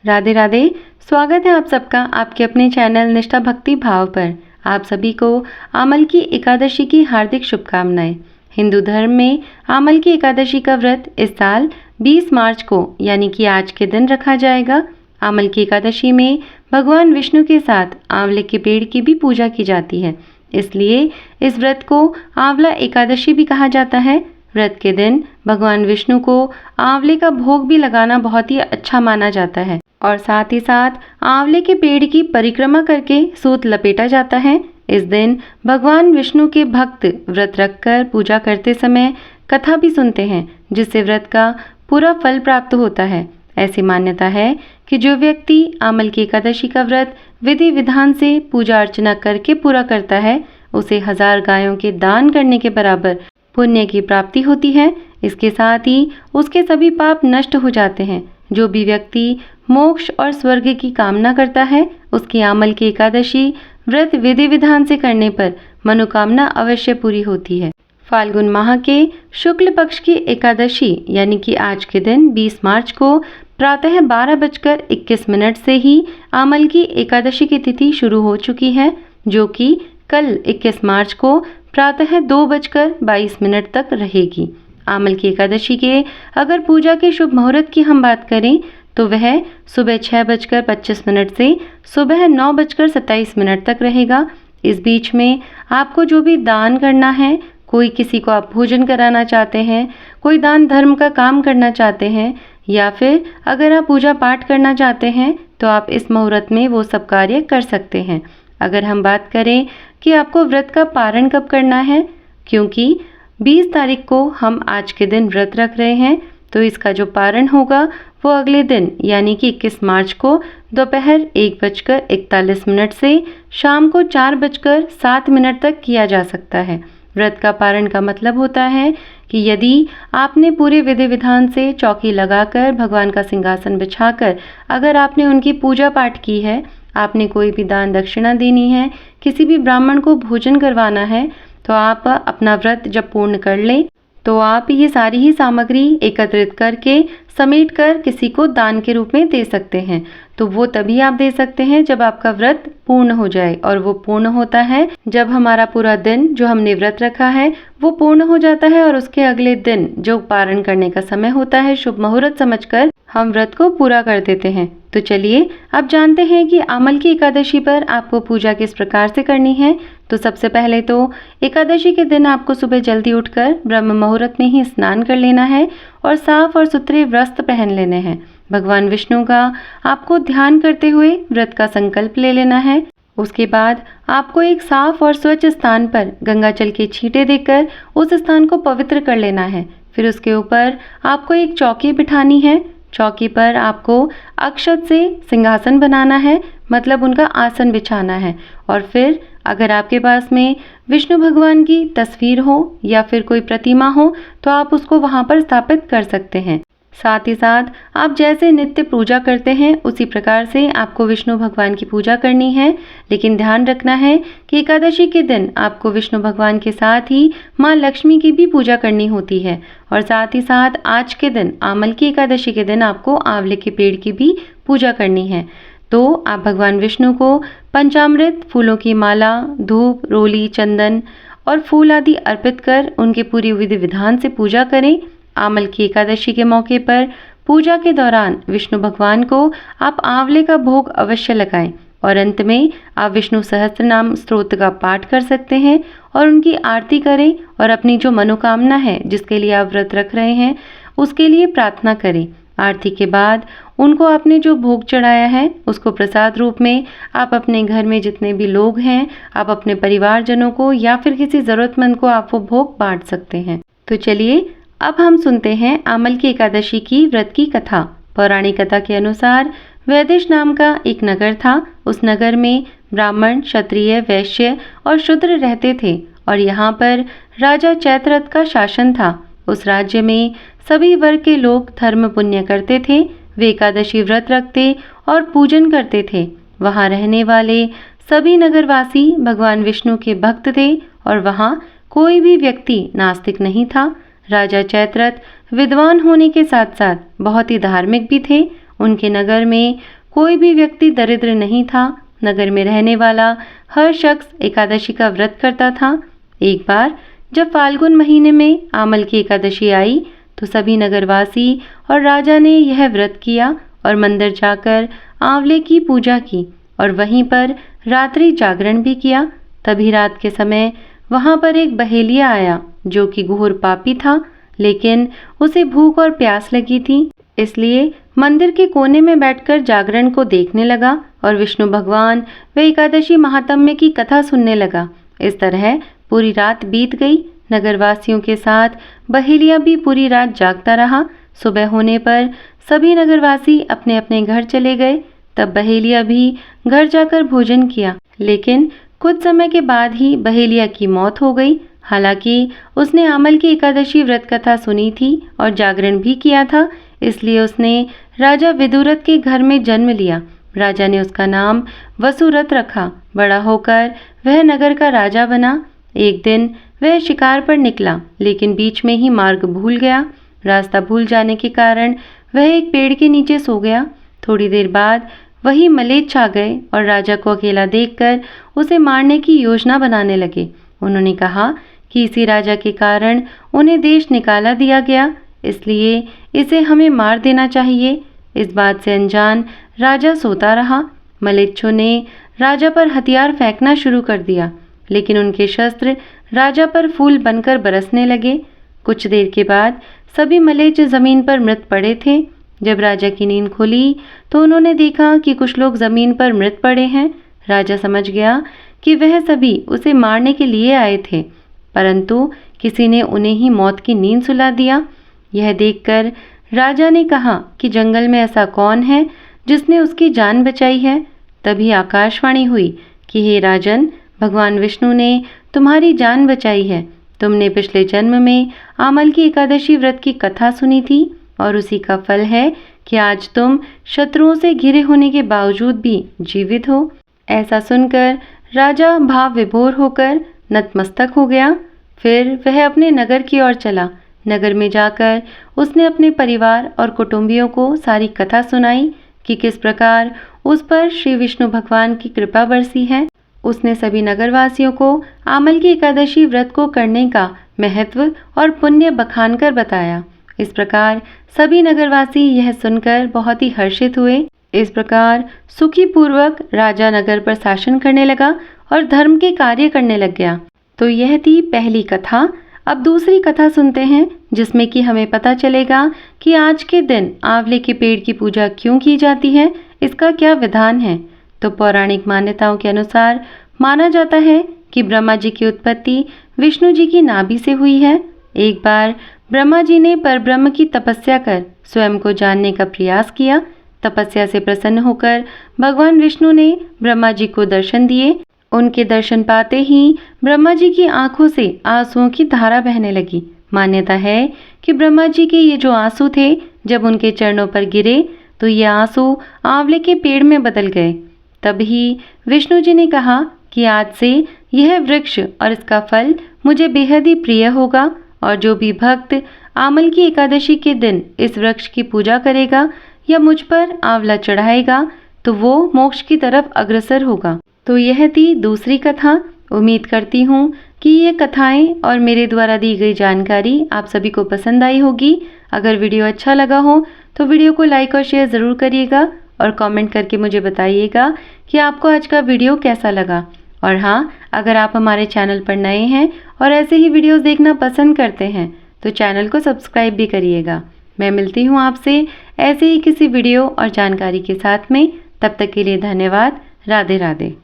राधे राधे। स्वागत है आप सबका आपके अपने चैनल निष्ठा भक्ति भाव पर। आप सभी को आमल की एकादशी की हार्दिक शुभकामनाएं। हिंदू धर्म में आमल की एकादशी का व्रत इस साल 20 मार्च को यानी कि आज के दिन रखा जाएगा। आमल की एकादशी में भगवान विष्णु के साथ आंवले के पेड़ की भी पूजा की जाती है, इसलिए इस व्रत को आंवला एकादशी भी कहा जाता है। व्रत के दिन भगवान विष्णु को आंवले का भोग भी लगाना बहुत ही अच्छा माना जाता है और साथ ही साथ आंवले के पेड़ की परिक्रमा करके सूत लपेटा जाता है। इस दिन भगवान विष्णु के भक्त व्रत रखकर पूजा करते समय कथा भी सुनते हैं, जिससे व्रत का पूरा फल प्राप्त होता है। ऐसी मान्यता है कि जो व्यक्ति आमल की एकादशी का व्रत विधि विधान से पूजा अर्चना करके पूरा करता है, उसे 1000 गायों के दान करने के बराबर पुण्य की प्राप्ति होती है। इसके साथ ही उसके सभी पाप नष्ट हो जाते हैं। जो भी व्यक्ति मोक्ष और स्वर्ग की कामना करता है, उसकी आमल की एकादशी व्रत विधि विधान से करने पर मनोकामना अवश्य पूरी होती है। फाल्गुन माह के शुक्ल पक्ष की एकादशी यानी कि आज के दिन 20 मार्च को प्रातः 12:21 से ही आमल की एकादशी की तिथि शुरू हो चुकी है, जो कि कल 21 मार्च को प्रातः 2:22 तक रहेगी। आमल की एकादशी के अगर पूजा के शुभ मुहूर्त की हम बात करें तो वह सुबह 6:25 से सुबह 9:27 तक रहेगा। इस बीच में आपको जो भी दान करना है, कोई किसी को आप भोजन कराना चाहते हैं, कोई दान धर्म का काम करना चाहते हैं, या फिर अगर आप पूजा पाठ करना चाहते हैं तो आप इस मुहूर्त में वो सब कार्य कर सकते हैं। अगर हम बात करें कि आपको व्रत का पारण कब करना है, क्योंकि 20 तारीख को हम आज के दिन व्रत रख रहे हैं, तो इसका जो पारण होगा वो अगले दिन यानी कि 21 मार्च को दोपहर 1:41 से शाम को 4:07 तक किया जा सकता है। व्रत का पारण का मतलब होता है कि यदि आपने पूरे विधि विधान से चौकी लगाकर भगवान का सिंहासन बिछाकर अगर आपने उनकी पूजा पाठ की है, आपने कोई भी दान दक्षिणा देनी है, किसी भी ब्राह्मण को भोजन करवाना है, तो आप अपना व्रत जब पूर्ण कर लें तो आप ये सारी ही सामग्री एकत्रित करके समेट कर किसी को दान के रूप में दे सकते हैं। तो वो तभी आप दे सकते हैं जब आपका व्रत पूर्ण हो जाए, और वो पूर्ण होता है जब हमारा पूरा दिन जो हमने व्रत रखा है वो पूर्ण हो जाता है, और उसके अगले दिन जो पारण करने का समय होता है शुभ मुहूर्त समझकर हम व्रत को पूरा कर देते हैं। तो चलिए अब जानते हैं कि आमल की एकादशी पर आपको पूजा किस प्रकार से करनी है। तो सबसे पहले तो एकादशी के दिन आपको सुबह जल्दी उठकर ब्रह्म मुहूर्त में ही स्नान कर लेना है और साफ और सुथरे वस्त्र पहन लेने हैं। भगवान विष्णु का आपको ध्यान करते हुए व्रत का संकल्प ले लेना है। उसके बाद आपको एक साफ और स्वच्छ स्थान पर गंगा जल के छींटे देकर उस स्थान को पवित्र कर लेना है। फिर उसके ऊपर आपको एक चौकी बिठानी है। चौकी पर आपको अक्षत से सिंहासन बनाना है, मतलब उनका आसन बिछाना है। और फिर अगर आपके पास में विष्णु भगवान की तस्वीर हो या फिर कोई प्रतिमा हो तो आप उसको वहां पर स्थापित कर सकते हैं। साथ ही साथ आप जैसे नित्य पूजा करते हैं उसी प्रकार से आपको विष्णु भगवान की पूजा करनी है। लेकिन ध्यान रखना है कि एकादशी के दिन आपको विष्णु भगवान के साथ ही माँ लक्ष्मी की भी पूजा करनी होती है, और साथ ही साथ आज के दिन आमल की एकादशी के दिन आपको आंवले के पेड़ की भी पूजा करनी है। तो आप भगवान विष्णु को पंचामृत, फूलों की माला, धूप, रोली, चंदन और फूल आदि अर्पित कर उनके पूरी विधि विधान से पूजा करें। आमल की एकादशी के मौके पर पूजा के दौरान विष्णु भगवान को आप आंवले का भोग अवश्य लगाएं, और अंत में आप विष्णु सहस्त्र नाम स्तोत्र का पाठ कर सकते हैं और उनकी आरती करें और अपनी जो मनोकामना है जिसके लिए आप व्रत रख रहे हैं उसके लिए प्रार्थना करें। आरती के बाद उनको आपने जो भोग चढ़ाया है उसको प्रसाद रूप में आप अपने घर में जितने भी लोग हैं, आप अपने परिवारजनों को या फिर किसी ज़रूरतमंद को आप वो भोग बांट सकते हैं। तो चलिए अब हम सुनते हैं आमल की एकादशी की व्रत की कथा। पौराणिक कथा के अनुसार वैदेश नाम का एक नगर था। उस नगर में ब्राह्मण, क्षत्रिय, वैश्य और शूद्र रहते थे, और यहाँ पर राजा चैत्ररथ का शासन था। उस राज्य में सभी वर्ग के लोग धर्म पुण्य करते थे। वे एकादशी व्रत रखते और पूजन करते थे। वहाँ रहने वाले सभी नगरवासी भगवान विष्णु के भक्त थे, और वहाँ कोई भी व्यक्ति नास्तिक नहीं था। राजा चैत्ररथ विद्वान होने के साथ साथ बहुत ही धार्मिक भी थे। उनके नगर में कोई भी व्यक्ति दरिद्र नहीं था। नगर में रहने वाला हर शख्स एकादशी का व्रत करता था। एक बार जब फाल्गुन महीने में आमल की एकादशी आई तो सभी नगरवासी और राजा ने यह व्रत किया और मंदिर जाकर आंवले की पूजा की और वहीं पर रात्रि जागरण भी किया। तभी रात के समय वहां पर एक बहेलिया आया जो कि घोर पापी था, लेकिन उसे भूख और प्यास लगी थी, इसलिए मंदिर के कोने में बैठकर जागरण को देखने लगा और विष्णु भगवान व एकादशी महात्म्य की कथा सुनने लगा। इस तरह पूरी रात बीत गई। नगरवासियों के साथ बहेलिया भी पूरी रात जागता रहा। सुबह होने पर सभी नगरवासी अपने अपने घर चले गए। तब बहेलिया भी घर जाकर भोजन किया, लेकिन कुछ समय के बाद ही बहेलिया की मौत हो गई। हालांकि उसने आमल की एकादशी व्रत कथा सुनी थी और जागरण भी किया था, इसलिए उसने राजा विदुरथ के घर में जन्म लिया। राजा ने उसका नाम वसुरथ रखा। बड़ा होकर वह नगर का राजा बना। एक दिन वह शिकार पर निकला, लेकिन बीच में ही मार्ग भूल गया। रास्ता भूल जाने के कारण वह एक पेड़ के नीचे सो गया। थोड़ी देर बाद वही मलेच्छ आ गए और राजा को अकेला देखकर उसे मारने की योजना बनाने लगे। उन्होंने कहा कि इसी राजा के कारण उन्हें देश निकाला दिया गया, इसलिए इसे हमें मार देना चाहिए। इस बात से अनजान राजा सोता रहा। मलेच्छों ने राजा पर हथियार फेंकना शुरू कर दिया, लेकिन उनके शस्त्र राजा पर फूल बनकर बरसने लगे। कुछ देर के बाद सभी मलेच्छ जमीन पर मृत पड़े थे। जब राजा की नींद खुली तो उन्होंने देखा कि कुछ लोग जमीन पर मृत पड़े हैं। राजा समझ गया कि वह सभी उसे मारने के लिए आए थे, परंतु किसी ने उन्हें ही मौत की नींद सुला दिया। यह देखकर राजा ने कहा कि जंगल में ऐसा कौन है जिसने उसकी जान बचाई है। तभी आकाशवाणी हुई कि हे राजन, भगवान विष्णु ने तुम्हारी जान बचाई है। तुमने पिछले जन्म में आमल की एकादशी व्रत की कथा सुनी थी और उसी का फल है कि आज तुम शत्रुओं से घिरे होने के बावजूद भी जीवित हो। ऐसा सुनकर राजा भाव विभोर होकर नतमस्तक हो गया। फिर वह अपने नगर की ओर चला। नगर में जाकर उसने अपने परिवार और कुटुंबियों को सारी कथा सुनाई कि किस प्रकार उस पर श्री विष्णु भगवान की कृपा बरसी है। उसने सभी नगरवासियों को आमल की एकादशी व्रत को करने का महत्व और पुण्य बखानकर बताया। इस प्रकार सभी नगरवासी यह सुनकर बहुत ही हर्षित हुए। इस प्रकार सुखी पूर्वक राजा नगर पर शासन करने लगा और धर्म के कार्य करने लग गया। तो यह थी पहली कथा। अब दूसरी कथा सुनते हैं, जिसमें कि हमें पता चलेगा कि आज के दिन आंवले के पेड़ की पूजा क्यों की जाती है, इसका क्या विधान है। तो पौराणिक मान्यताओं के अनुसार माना जाता है कि ब्रह्मा जी की उत्पत्ति विष्णु जी की नाभि से हुई है। एक बार ब्रह्मा जी ने परब्रह्म की तपस्या कर स्वयं को जानने का प्रयास किया। तपस्या से प्रसन्न होकर भगवान विष्णु ने ब्रह्मा जी को दर्शन दिए। उनके दर्शन पाते ही ब्रह्मा जी की आंखों से आंसुओं की धारा बहने लगी। मान्यता है कि ब्रह्मा जी के ये जो आंसू थे, जब उनके चरणों पर गिरे तो ये आंसू आंवले के पेड़ में बदल गए। तभी विष्णु जी ने कहा कि आज से यह वृक्ष और इसका फल मुझे बेहद ही प्रिय होगा, और जो भी भक्त आमल की एकादशी के दिन इस वृक्ष की पूजा करेगा या मुझ पर आंवला चढ़ाएगा तो वो मोक्ष की तरफ अग्रसर होगा। तो यह थी दूसरी कथा। उम्मीद करती हूँ कि ये कथाएं और मेरे द्वारा दी गई जानकारी आप सभी को पसंद आई होगी। अगर वीडियो अच्छा लगा हो तो वीडियो को लाइक और शेयर ज़रूर करिएगा और कमेंट करके मुझे बताइएगा कि आपको आज का वीडियो कैसा लगा। और हाँ, अगर आप हमारे चैनल पर नए हैं और ऐसे ही वीडियोस देखना पसंद करते हैं तो चैनल को सब्सक्राइब भी करिएगा। मैं मिलती हूँ आपसे ऐसे ही किसी वीडियो और जानकारी के साथ में। तब तक के लिए धन्यवाद। राधे राधे।